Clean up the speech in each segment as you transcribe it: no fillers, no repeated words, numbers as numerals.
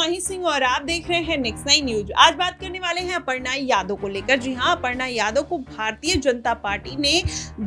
माही सिंह और आप देख रहे हैं नेक्स्ट 9 न्यूज। आज बात करने वाले हैं अपर्णा यादव को लेकर। जी हां, अपर्णा यादव को भारतीय जनता पार्टी ने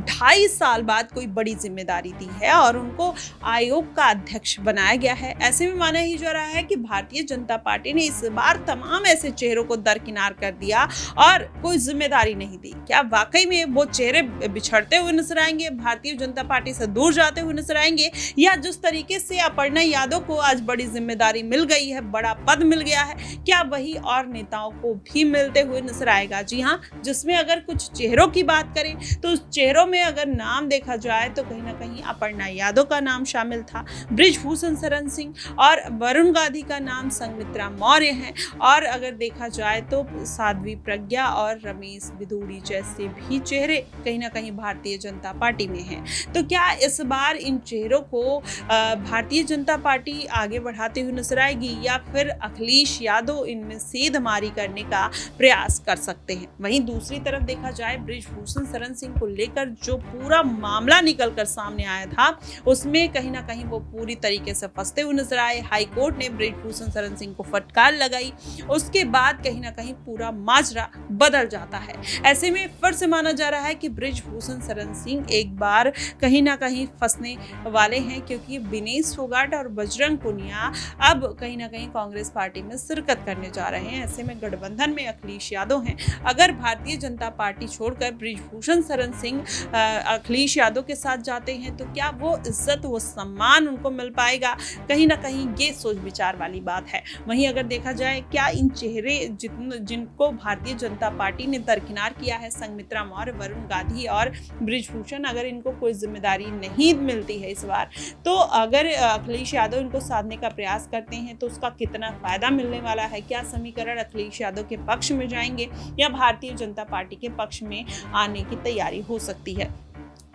2.5 साल बाद कोई बड़ी जिम्मेदारी दी है और उनको आयोग का अध्यक्ष बनाया गया है। ऐसे में माना ही जा रहा है कि भारतीय जनता पार्टी ने इस बार तमाम ऐसे चेहरों को दरकिनार कर दिया और कोई जिम्मेदारी नहीं दी। क्या वाकई में वो चेहरे बिछड़ते हुए नजर आएंगे, भारतीय जनता पार्टी से दूर जाते हुए नजर आएंगे, या जिस तरीके से अपर्णा यादव को आज बड़ी जिम्मेदारी मिल गई है, बड़ा पद मिल गया है, क्या वही और नेताओं को भी मिलते हुए नजर आएगा? जी हाँ, जिसमें अगर कुछ चेहरों की बात करें तो उस चेहरों में अगर नाम देखा जाए तो कहीं ना कहीं अपर्णा यादव का नाम शामिल था, बृजभूषण शरण सिंह और वरुण गांधी का नाम संघमित्रा मौर्य है, और अगर देखा जाए तो साध्वी प्रज्ञा और रमेश बिधूड़ी जैसे भी चेहरे कहीं ना कहीं भारतीय जनता पार्टी में हैं। तो क्या इस बार इन चेहरों को भारतीय जनता पार्टी आगे बढ़ाते हुए नजर आएगी, या फिर अखिलेश यादव इनमें सेधमारी करने का प्रयास कर सकते हैं? वहीं दूसरी तरफ देखा जाए, बृजभूषण शरण सिंह को लेकर जो पूरा मामला निकलकर सामने आया था, उसमें कहीं ना कहीं वो पूरी तरीके से फंसते हुए नजर आए। हाई कोर्ट ने बृजभूषण शरण सिंह को फटकार लगाई, उसके बाद कहीं ना कहीं पूरा माजरा बदल जाता है। ऐसे में फिर से माना जा रहा है कि बृजभूषण शरण सिंह एक बार कहीं ना कहीं फंसने वाले हैं, क्योंकि विनेश फोगाट और बजरंग पुनिया अब कहीं ना कहीं कांग्रेस पार्टी में शिरकत करने जा रहे हैं। ऐसे में गठबंधन में अखिलेश यादव हैं। अगर भारतीय जनता पार्टी छोड़कर बृजभूषण शरण सिंह अखिलेश यादव के साथ जाते हैं तो क्या वो इज्जत, वो सम्मान उनको मिल पाएगा? कहीं ना कहीं ये सोच विचार वाली बात है। वहीं अगर देखा जाए, क्या इन चेहरे जिनको भारतीय जनता पार्टी ने दरकिनार किया है, संघमित्रा मौर्य, वरुण गांधी और बृजभूषण, अगर इनको कोई जिम्मेदारी नहीं मिलती है इस बार, तो अगर अखिलेश यादव इनको साधने का प्रयास करते हैं तो उसका कितना फायदा मिलने वाला है? क्या समीकरण अखिलेश यादव के पक्ष में जाएंगे या भारतीय जनता पार्टी के पक्ष में आने की तैयारी हो सकती है?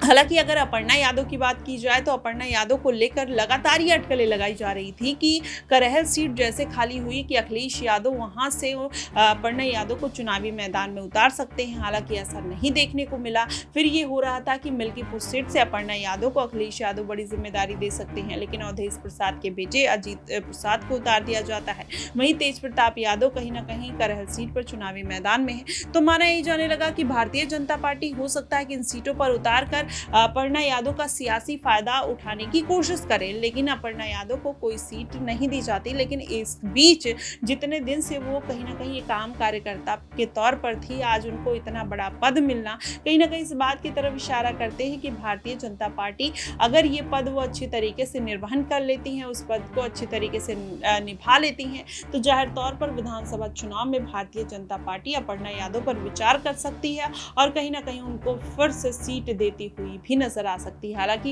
हालांकि अगर अपर्णा यादव की बात की जाए तो अपर्णा यादव को लेकर लगातार ये अटकलें लगाई जा रही थी कि करहल सीट जैसे खाली हुई कि अखिलेश यादव वहां से अपर्णा यादव को चुनावी मैदान में उतार सकते हैं। हालांकि ऐसा नहीं देखने को मिला। फिर ये हो रहा था कि मिल्कीपुर सीट से अपर्णा यादव को अखिलेश यादव बड़ी जिम्मेदारी दे सकते हैं, लेकिन अवधेश प्रसाद के बेटे अजीत प्रसाद को उतार दिया जाता है। वहीं तेज प्रताप यादव कहीं ना कहीं करहल सीट पर चुनावी मैदान में है। तो माना यही जाने लगा कि भारतीय जनता पार्टी हो सकता है कि इन सीटों पर उतार कर अपर्णा यादव का सियासी फायदा उठाने की कोशिश करें, लेकिन अपर्णा यादव को कोई सीट नहीं दी जाती। लेकिन इस बीच जितने दिन से वो कहीं ना कहीं एक आम कार्यकर्ता के तौर पर थी, आज उनको इतना बड़ा पद मिलना कहीं ना कहीं इस बात की तरफ इशारा करते हैं कि भारतीय जनता पार्टी अगर ये पद वो अच्छी तरीके से निर्वहन कर लेती हैं, उस पद को अच्छी तरीके से निभा लेती हैं, तो जाहिर तौर पर विधानसभा चुनाव में भारतीय जनता पार्टी अपर्णा यादव पर विचार कर सकती है और कहीं ना कहीं उनको फिर से सीट देती हुई भी नजर आ सकती है। हालांकि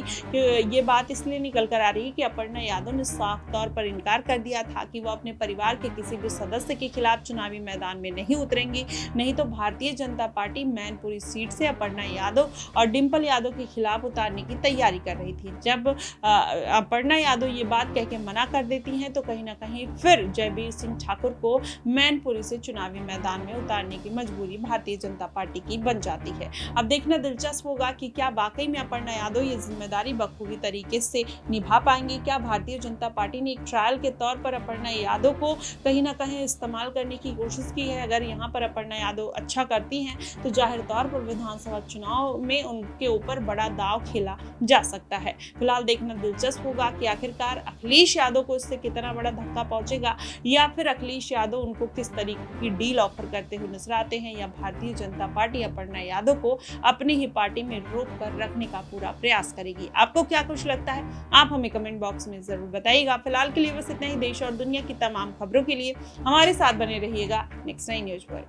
ये बात इसलिए निकल कर आ रही है कि अपर्णा यादव ने साफ तौर पर इनकार कर दिया था कि वो अपने परिवार के किसी भी सदस्य के खिलाफ चुनावी मैदान में नहीं उतरेंगी। नहीं तो भारतीय जनता पार्टी मैनपुरी सीट से अपर्णा यादव और डिंपल यादव के खिलाफ उतारने की तैयारी कर रही थी। जब अपर्णा यादव ये बात कह के मना कर देती हैं तो कहीं ना कहीं फिर जयवीर सिंह ठाकुर को मैनपुरी से चुनावी मैदान में उतारने की मजबूरी भारतीय जनता पार्टी की बन जाती है। अब देखना दिलचस्प होगा कि क्या वाकई में अपर्णा यादव ये जिम्मेदारी बखूबी तरीके से निभा पाएंगे। क्या भारतीय जनता पार्टी ने एक ट्रायल के तौर पर अपर्णा यादव को कहीं ना कहीं इस्तेमाल करने की कोशिश की है? अगर यहाँ पर अपर्णा यादव अच्छा करती हैं तो जाहिर तौर पर विधानसभा चुनाव में उनके ऊपर बड़ा दांव खेला जा सकता है। फिलहाल देखना दिलचस्प होगा कि आखिरकार अखिलेश यादव को इससे कितना बड़ा धक्का पहुंचेगा, या फिर अखिलेश यादव उनको किस तरीके की डील ऑफर करते हुए नजर आते हैं, या भारतीय जनता पार्टी अपर्णा यादव को अपनी ही पार्टी में रोक कर रखने का पूरा प्रयास करेगी। आपको क्या कुछ लगता है, आप हमें कमेंट बॉक्स में जरूर बताइएगा। फिलहाल के लिए बस इतना ही। देश और दुनिया की तमाम खबरों के लिए हमारे साथ बने रहिएगा नेक्स्ट 9 न्यूज पर।